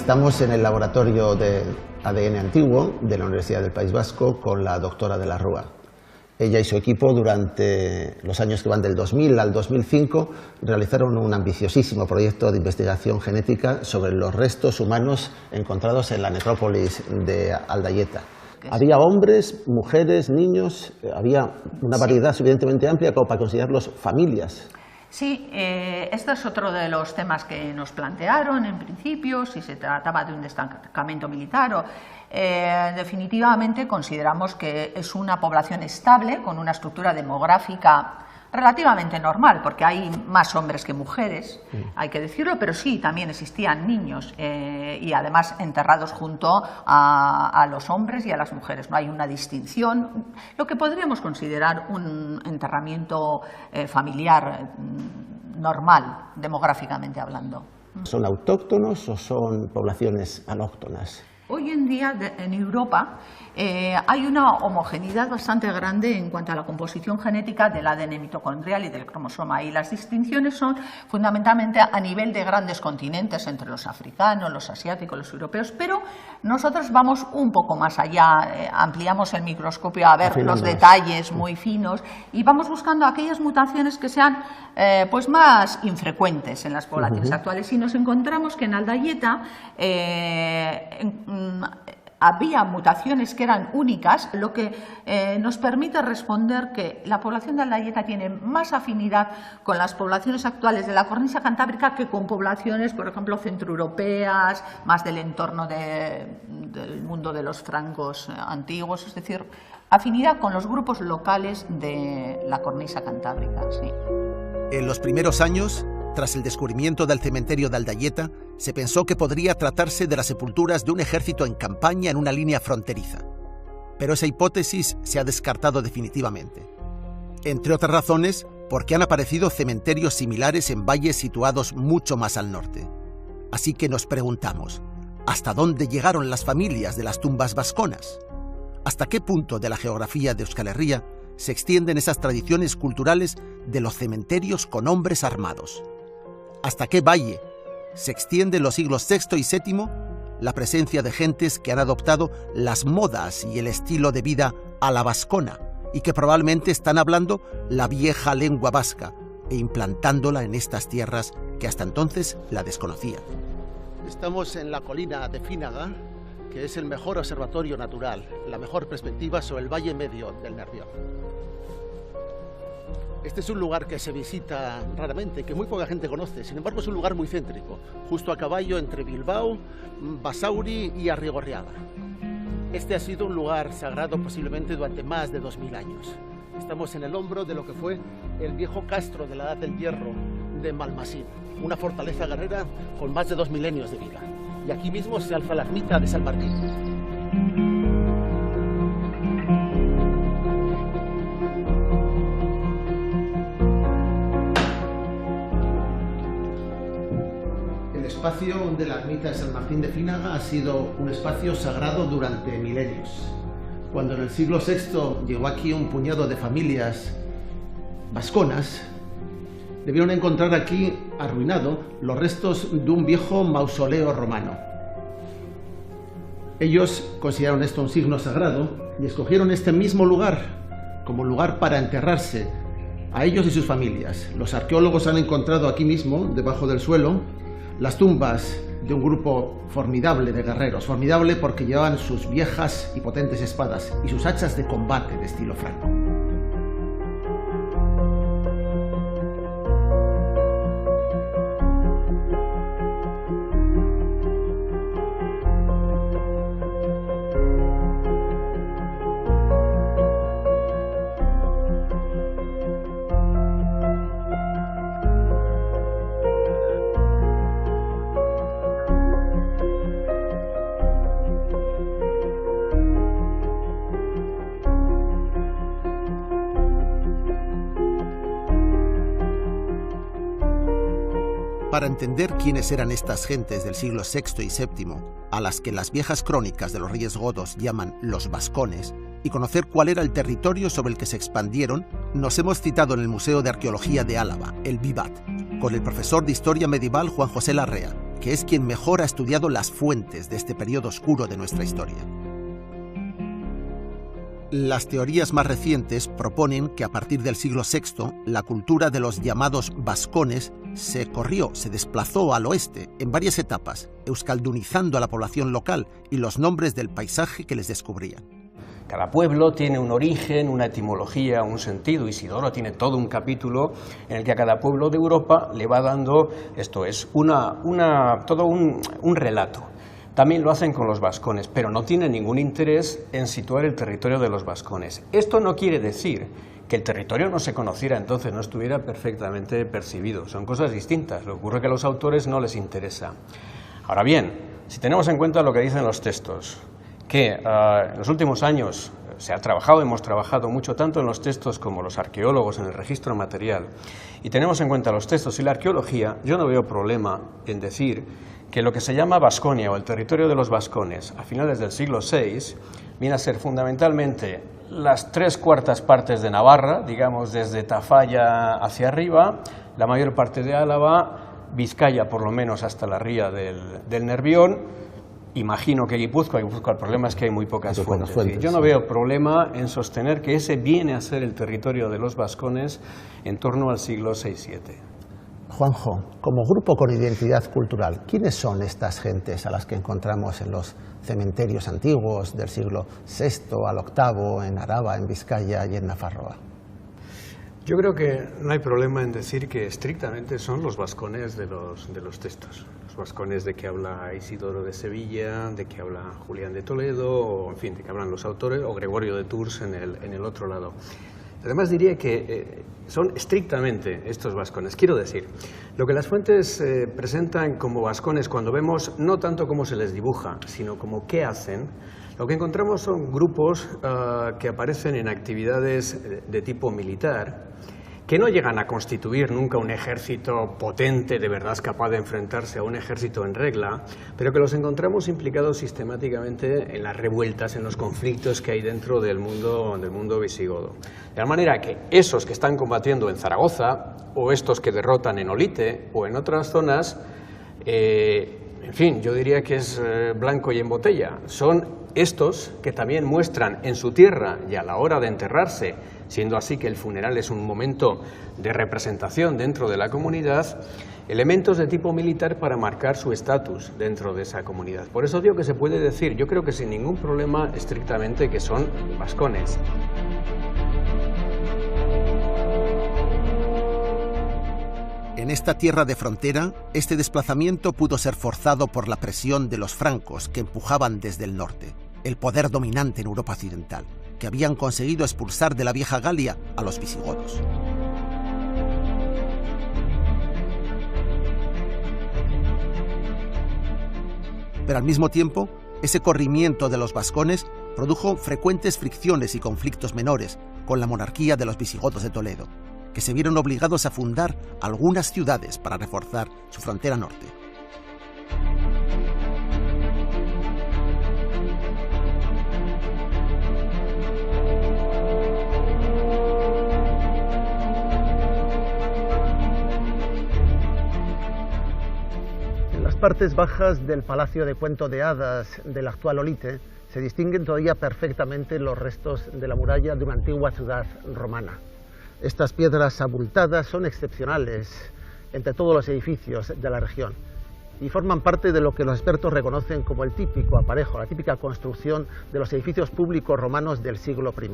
Estamos en el laboratorio de ADN antiguo de la Universidad del País Vasco con la doctora de la Rúa. Ella y su equipo durante los años que van del 2000 al 2005 realizaron un ambiciosísimo proyecto de investigación genética sobre los restos humanos encontrados en la necrópolis de Aldaieta. Había hombres, mujeres, niños, había una variedad suficientemente amplia como para considerarlos familias. Sí, este es otro de los temas que nos plantearon en principio, si se trataba de un destacamento militar o... definitivamente consideramos que es una población estable, con una estructura demográfica relativamente normal, porque hay más hombres que mujeres, hay que decirlo, pero sí, también existían niños y además enterrados junto a los hombres y a las mujeres. No hay una distinción, lo que podríamos considerar un enterramiento familiar normal, demográficamente hablando. ¿Son autóctonos o son poblaciones alóctonas? Hoy en día en Europa hay una homogeneidad bastante grande en cuanto a la composición genética del ADN mitocondrial y del cromosoma, y las distinciones son fundamentalmente a nivel de grandes continentes entre los africanos, los asiáticos, los europeos, pero nosotros vamos un poco más allá, ampliamos el microscopio a ver los detalles muy finos y vamos buscando aquellas mutaciones que sean pues más infrecuentes en las poblaciones actuales, y nos encontramos que en Aldaieta había mutaciones que eran únicas, lo que nos permite responder que la población de Aldaieta tiene más afinidad con las poblaciones actuales de la cornisa cantábrica que con poblaciones, por ejemplo, centroeuropeas, más del entorno del mundo de los francos antiguos, es decir, afinidad con los grupos locales de la cornisa cantábrica. Sí. En los primeros años, tras el descubrimiento del cementerio de Aldaieta, se pensó que podría tratarse de las sepulturas de un ejército en campaña en una línea fronteriza. Pero esa hipótesis se ha descartado definitivamente. Entre otras razones, porque han aparecido cementerios similares en valles situados mucho más al norte. Así que nos preguntamos, ¿hasta dónde llegaron las familias de las tumbas vasconas? ¿Hasta qué punto de la geografía de Euskal Herria se extienden esas tradiciones culturales de los cementerios con hombres armados? ¿Hasta qué valle se extiende en los siglos VI y VII la presencia de gentes que han adoptado las modas y el estilo de vida a la vascona y que probablemente están hablando la vieja lengua vasca e implantándola en estas tierras que hasta entonces la desconocían? Estamos en la colina de Fínaga, que es el mejor observatorio natural, la mejor perspectiva sobre el valle medio del Nervión. Este es un lugar que se visita raramente, que muy poca gente conoce, sin embargo es un lugar muy céntrico, justo a caballo entre Bilbao, Basauri y Arrigorriaga. Este ha sido un lugar sagrado posiblemente durante más de 2000 años. Estamos en el hombro de lo que fue el viejo castro de la Edad del Hierro de Malmasín, una fortaleza guerrera con más de 2 milenios de vida. Y aquí mismo se alza la ermita de San Martín. El espacio de la ermita de San Martín de Fínaga ha sido un espacio sagrado durante milenios. Cuando en el siglo VI llegó aquí un puñado de familias vasconas, debieron encontrar aquí, arruinado, los restos de un viejo mausoleo romano. Ellos consideraron esto un signo sagrado y escogieron este mismo lugar como lugar para enterrarse a ellos y sus familias. Los arqueólogos han encontrado aquí mismo, debajo del suelo, las tumbas de un grupo formidable de guerreros, formidable porque llevaban sus viejas y potentes espadas y sus hachas de combate de estilo franco. Para entender quiénes eran estas gentes del siglo VI y VII, a las que las viejas crónicas de los reyes godos llaman los vascones, y conocer cuál era el territorio sobre el que se expandieron, nos hemos citado en el Museo de Arqueología de Álava, el Vivat, con el profesor de Historia Medieval Juan José Larrea, que es quien mejor ha estudiado las fuentes de este periodo oscuro de nuestra historia. Las teorías más recientes proponen que a partir del siglo VI la cultura de los llamados vascones se desplazó al oeste en varias etapas, euskaldunizando a la población local y los nombres del paisaje que les descubrían. Cada pueblo tiene un origen, una etimología, un sentido. Isidoro tiene todo un capítulo en el que a cada pueblo de Europa le va dando, esto es, todo un relato. También lo hacen con los vascones, pero no tienen ningún interés en situar el territorio de los vascones. Esto no quiere decir que el territorio no se conociera entonces, no estuviera perfectamente percibido. Son cosas distintas. Lo que ocurre es que a los autores no les interesa. Ahora bien, si tenemos en cuenta lo que dicen los textos, que en los últimos años hemos trabajado mucho tanto en los textos como los arqueólogos en el registro material, y tenemos en cuenta los textos y la arqueología, yo no veo problema en decir que lo que se llama Vasconia o el territorio de los vascones a finales del siglo VI viene a ser fundamentalmente las 3/4 partes de Navarra, digamos desde Tafalla hacia arriba, la mayor parte de Álava, Vizcaya por lo menos hasta la ría del Nervión. Imagino que Guipúzcoa, el problema es que hay muy pocas fuentes. Yo no veo problema en sostener que ese viene a ser el territorio de los vascones en torno al siglo VI-VII. Juanjo, como grupo con identidad cultural, ¿quiénes son estas gentes a las que encontramos en los cementerios antiguos del siglo VI al VIII, en Araba, en Vizcaya y en Nafarroa? Yo creo que no hay problema en decir que estrictamente son los vascones de los textos. Los vascones de que habla Isidoro de Sevilla, de que habla Julián de Toledo, o en fin, de que hablan los autores, o Gregorio de Tours en el otro lado. Además diría que son estrictamente estos vascones. Quiero decir, lo que las fuentes presentan como vascones cuando vemos no tanto cómo se les dibuja, sino como qué hacen, lo que encontramos son grupos que aparecen en actividades de tipo militar, que no llegan a constituir nunca un ejército potente, de verdad capaz de enfrentarse a un ejército en regla, pero que los encontramos implicados sistemáticamente en las revueltas, en los conflictos que hay dentro del mundo visigodo. De tal manera que esos que están combatiendo en Zaragoza, o estos que derrotan en Olite, o en otras zonas, en fin, yo diría que es blanco y en botella. Son estos que también muestran en su tierra y a la hora de enterrarse, siendo así que el funeral es un momento de representación dentro de la comunidad, elementos de tipo militar para marcar su estatus dentro de esa comunidad. Por eso digo que se puede decir, yo creo que sin ningún problema estrictamente, que son vascones. En esta tierra de frontera, este desplazamiento pudo ser forzado por la presión de los francos que empujaban desde el norte, el poder dominante en Europa occidental, que habían conseguido expulsar de la vieja Galia a los visigodos. Pero al mismo tiempo, ese corrimiento de los vascones produjo frecuentes fricciones y conflictos menores con la monarquía de los visigodos de Toledo, que se vieron obligados a fundar algunas ciudades para reforzar su frontera norte. En las partes bajas del Palacio de Cuento de Hadas del actual Olite se distinguen todavía perfectamente los restos de la muralla de una antigua ciudad romana. Estas piedras abultadas son excepcionales entre todos los edificios de la región y forman parte de lo que los expertos reconocen como el típico aparejo, la típica construcción de los edificios públicos romanos del siglo I.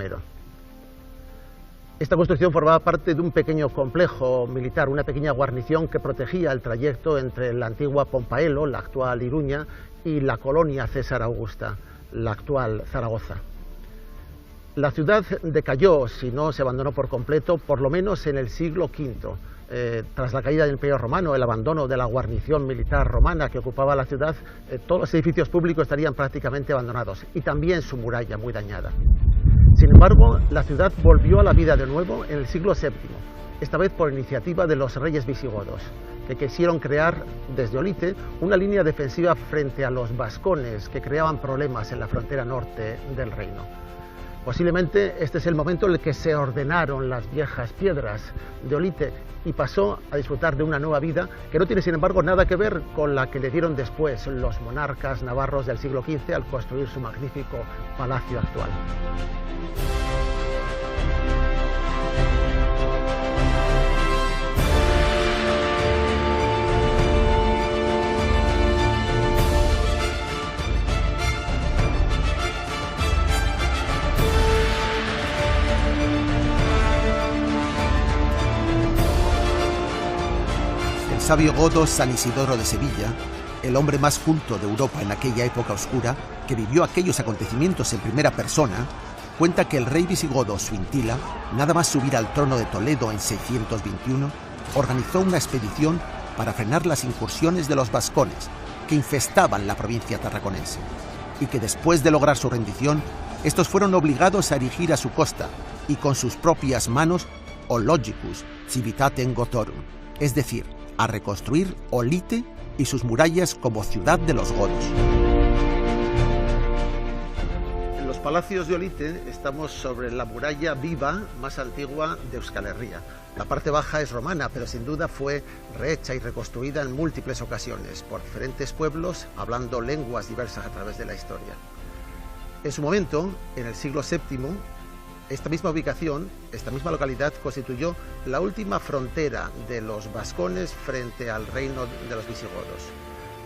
Esta construcción formaba parte de un pequeño complejo militar, una pequeña guarnición que protegía el trayecto entre la antigua Pompaelo, la actual Iruña, y la colonia César Augusta, la actual Zaragoza. La ciudad decayó, si no se abandonó por completo, por lo menos en el siglo V. Tras la caída del Imperio Romano, el abandono de la guarnición militar romana que ocupaba la ciudad, todos los edificios públicos estarían prácticamente abandonados y también su muralla muy dañada. Sin embargo, la ciudad volvió a la vida de nuevo en el siglo VII, esta vez por iniciativa de los reyes visigodos, que quisieron crear desde Olite una línea defensiva frente a los vascones que creaban problemas en la frontera norte del reino. Posiblemente este es el momento en el que se ordenaron las viejas piedras de Olite y pasó a disfrutar de una nueva vida que no tiene, sin embargo, nada que ver con la que le dieron después los monarcas navarros del siglo XV al construir su magnífico palacio actual. El sabio godo San Isidoro de Sevilla, el hombre más culto de Europa en aquella época oscura, que vivió aquellos acontecimientos en primera persona, cuenta que el rey visigodo Suintila, nada más subir al trono de Toledo en 621, organizó una expedición para frenar las incursiones de los vascones que infestaban la provincia tarraconense, y que después de lograr su rendición, estos fueron obligados a erigir a su costa y con sus propias manos Ologicus civitatem Gotorum, es decir, a reconstruir Olite y sus murallas como ciudad de los godos. En los palacios de Olite estamos sobre la muralla viva más antigua de Euskal Herria. La parte baja es romana, pero sin duda fue rehecha y reconstruida en múltiples ocasiones por diferentes pueblos hablando lenguas diversas a través de la historia. En su momento, en el siglo VII, esta misma ubicación, esta misma localidad, constituyó la última frontera de los vascones frente al reino de los visigodos.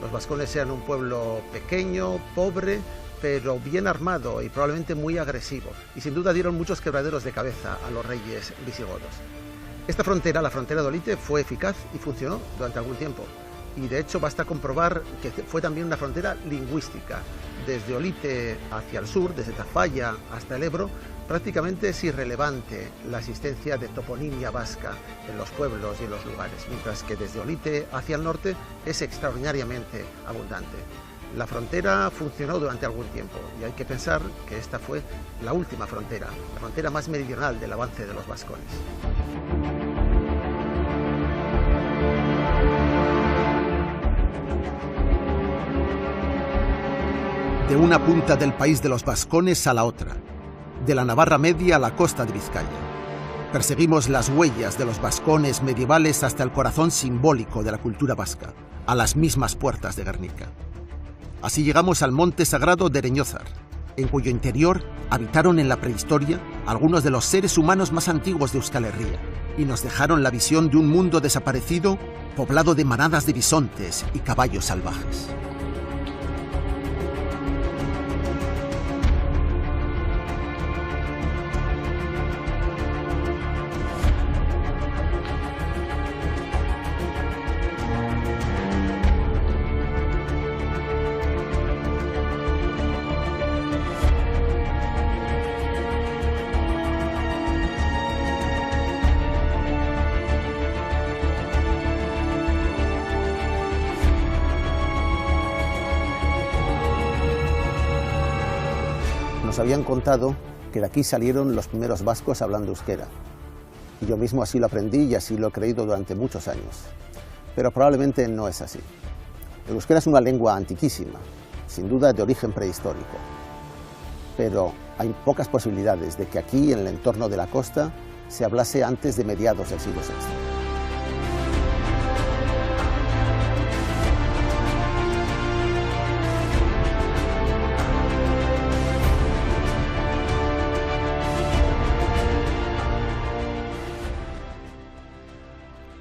Los vascones eran un pueblo pequeño, pobre, pero bien armado y probablemente muy agresivo, y sin duda dieron muchos quebraderos de cabeza a los reyes visigodos. Esta frontera, la frontera de Olite, fue eficaz y funcionó durante algún tiempo, y de hecho basta comprobar que fue también una frontera lingüística. Desde Olite hacia el sur, desde Tafalla hasta el Ebro, prácticamente es irrelevante la existencia de toponimia vasca en los pueblos y en los lugares, mientras que desde Olite hacia el norte es extraordinariamente abundante. La frontera funcionó durante algún tiempo y hay que pensar que esta fue la última frontera, la frontera más meridional del avance de los vascones. De una punta del país de los vascones a la otra, de la Navarra Media a la costa de Vizcaya. Perseguimos las huellas de los vascones medievales hasta el corazón simbólico de la cultura vasca, a las mismas puertas de Guernica. Así llegamos al monte sagrado de Ereñózar, en cuyo interior habitaron en la prehistoria algunos de los seres humanos más antiguos de Euskal Herria, y nos dejaron la visión de un mundo desaparecido, poblado de manadas de bisontes y caballos salvajes. Nos habían contado que de aquí salieron los primeros vascos hablando euskera. Y yo mismo así lo aprendí y así lo he creído durante muchos años. Pero probablemente no es así. El euskera es una lengua antiquísima, sin duda de origen prehistórico. Pero hay pocas posibilidades de que aquí, en el entorno de la costa, se hablase antes de mediados del siglo VI.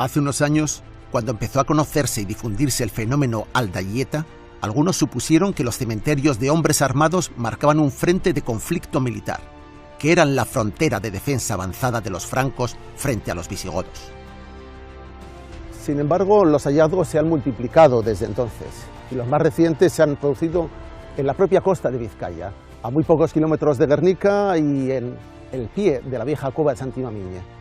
Hace unos años, cuando empezó a conocerse y difundirse el fenómeno aldaieta, algunos supusieron que los cementerios de hombres armados marcaban un frente de conflicto militar, que eran la frontera de defensa avanzada de los francos frente a los visigodos. Sin embargo, los hallazgos se han multiplicado desde entonces, y los más recientes se han producido en la propia costa de Vizcaya, a muy pocos kilómetros de Guernica y en el pie de la vieja cueva de Santimamiñe.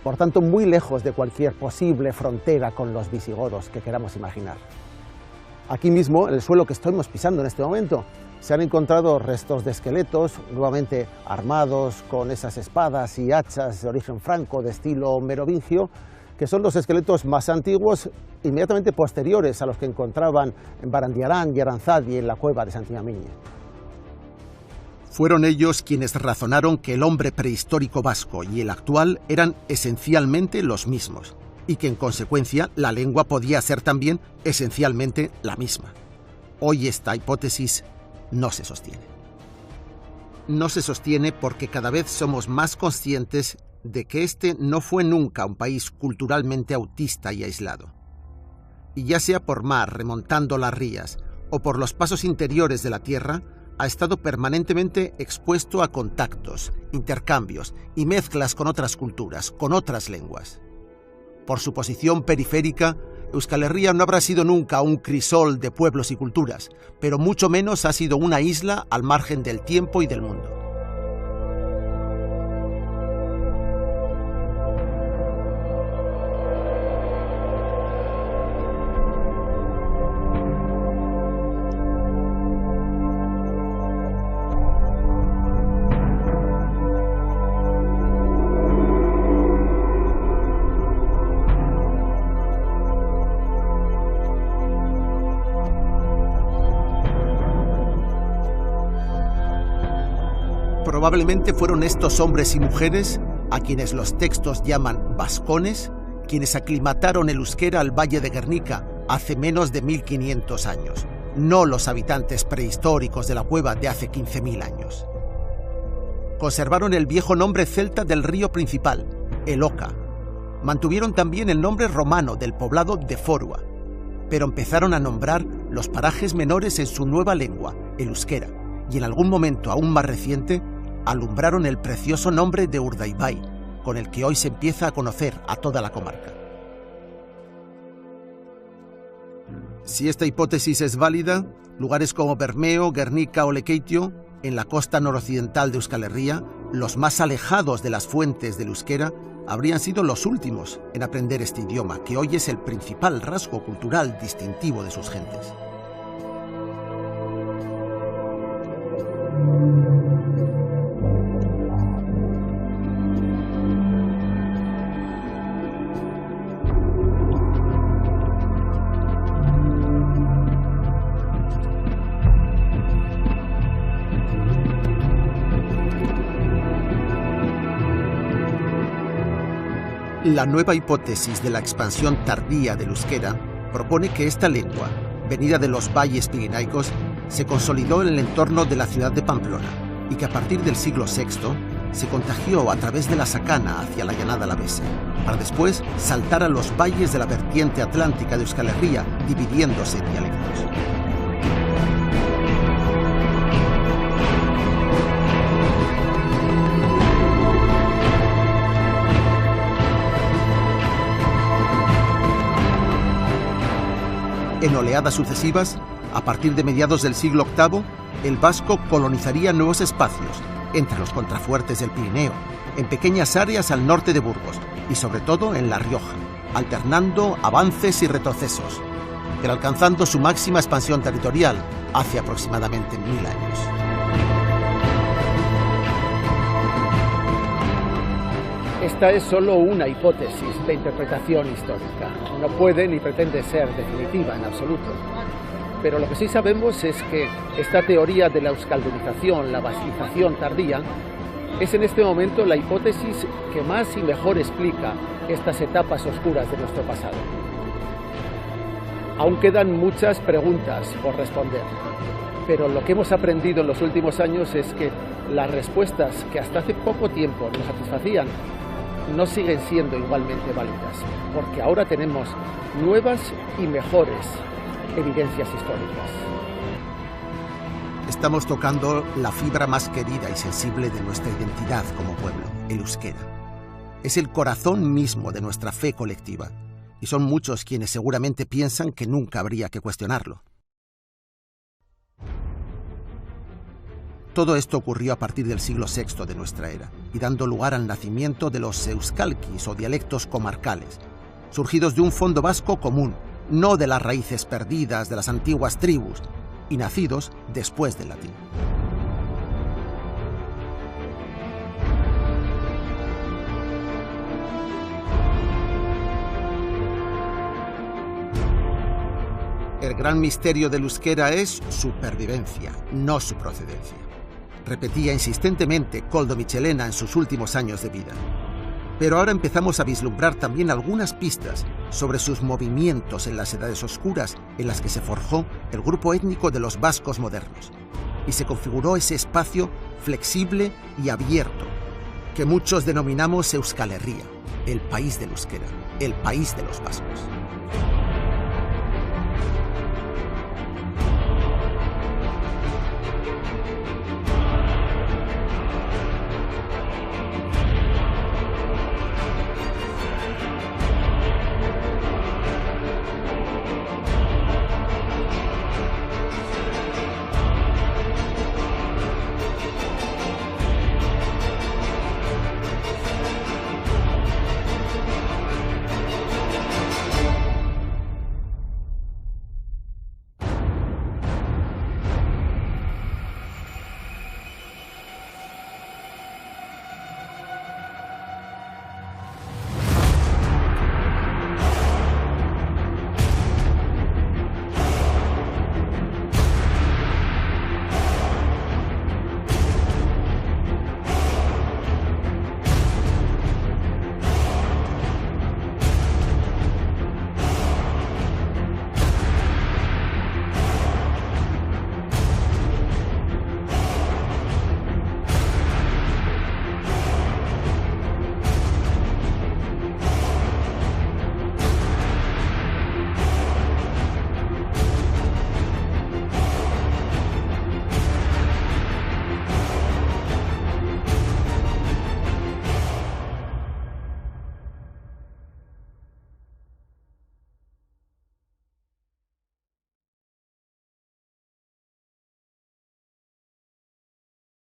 Por tanto, muy lejos de cualquier posible frontera con los visigodos que queramos imaginar. Aquí mismo, en el suelo que estamos pisando en este momento, se han encontrado restos de esqueletos, nuevamente armados con esas espadas y hachas de origen franco de estilo merovingio, que son los esqueletos más antiguos, inmediatamente posteriores a los que encontraban en Barandiarán y Aranzadi en la cueva de Santimamiñe. Fueron ellos quienes razonaron que el hombre prehistórico vasco y el actual eran esencialmente los mismos, y que en consecuencia la lengua podía ser también esencialmente la misma. Hoy esta hipótesis no se sostiene. No se sostiene porque cada vez somos más conscientes de que este no fue nunca un país culturalmente autista y aislado. Y ya sea por mar, remontando las rías, o por los pasos interiores de la tierra, ha estado permanentemente expuesto a contactos, intercambios y mezclas con otras culturas, con otras lenguas. Por su posición periférica, Euskal Herria no habrá sido nunca un crisol de pueblos y culturas, pero mucho menos ha sido una isla al margen del tiempo y del mundo. Probablemente fueron estos hombres y mujeres, a quienes los textos llaman vascones, quienes aclimataron el euskera al Valle de Guernica hace menos de 1500 años, no los habitantes prehistóricos de la cueva de hace 15.000 años. Conservaron el viejo nombre celta del río principal, el Oca. Mantuvieron también el nombre romano del poblado de Forua, pero empezaron a nombrar los parajes menores en su nueva lengua, el euskera, y en algún momento aún más reciente, alumbraron el precioso nombre de Urdaibai, con el que hoy se empieza a conocer a toda la comarca. Si esta hipótesis es válida, lugares como Bermeo, Guernica o Lekeitio, en la costa noroccidental de Euskal Herria, los más alejados de las fuentes del euskera, habrían sido los últimos en aprender este idioma, que hoy es el principal rasgo cultural distintivo de sus gentes. La nueva hipótesis de la expansión tardía del euskera propone que esta lengua, venida de los valles pirenaicos, se consolidó en el entorno de la ciudad de Pamplona y que a partir del siglo VI se contagió a través de la Sakana hacia la llanada alavesa, para después saltar a los valles de la vertiente atlántica de Euskal Herria, dividiéndose en dialectos. En oleadas sucesivas, a partir de mediados del siglo VIII, el vasco colonizaría nuevos espacios, entre los contrafuertes del Pirineo, en pequeñas áreas al norte de Burgos y sobre todo en La Rioja, alternando avances y retrocesos, pero alcanzando su máxima expansión territorial hace aproximadamente 1000 años. Esta es solo una hipótesis de interpretación histórica. No puede ni pretende ser definitiva en absoluto. Pero lo que sí sabemos es que esta teoría de la euskaldunización, la vasquización tardía, es en este momento la hipótesis que más y mejor explica estas etapas oscuras de nuestro pasado. Aún quedan muchas preguntas por responder, pero lo que hemos aprendido en los últimos años es que las respuestas que hasta hace poco tiempo nos satisfacían no siguen siendo igualmente válidas, porque ahora tenemos nuevas y mejores evidencias históricas. Estamos tocando la fibra más querida y sensible de nuestra identidad como pueblo, el euskera. Es el corazón mismo de nuestra fe colectiva, y son muchos quienes seguramente piensan que nunca habría que cuestionarlo. Todo esto ocurrió a partir del siglo VI de nuestra era, y dando lugar al nacimiento de los euskalquis o dialectos comarcales, surgidos de un fondo vasco común, no de las raíces perdidas de las antiguas tribus, y nacidos después del latín. El gran misterio del euskera es su pervivencia, no su procedencia. repetía insistentemente Koldo Mitxelena en sus últimos años de vida. Pero ahora empezamos a vislumbrar también algunas pistas sobre sus movimientos en las edades oscuras en las que se forjó el grupo étnico de los vascos modernos, y se configuró ese espacio flexible y abierto que muchos denominamos Euskal Herria, el país del euskera, el país de los vascos.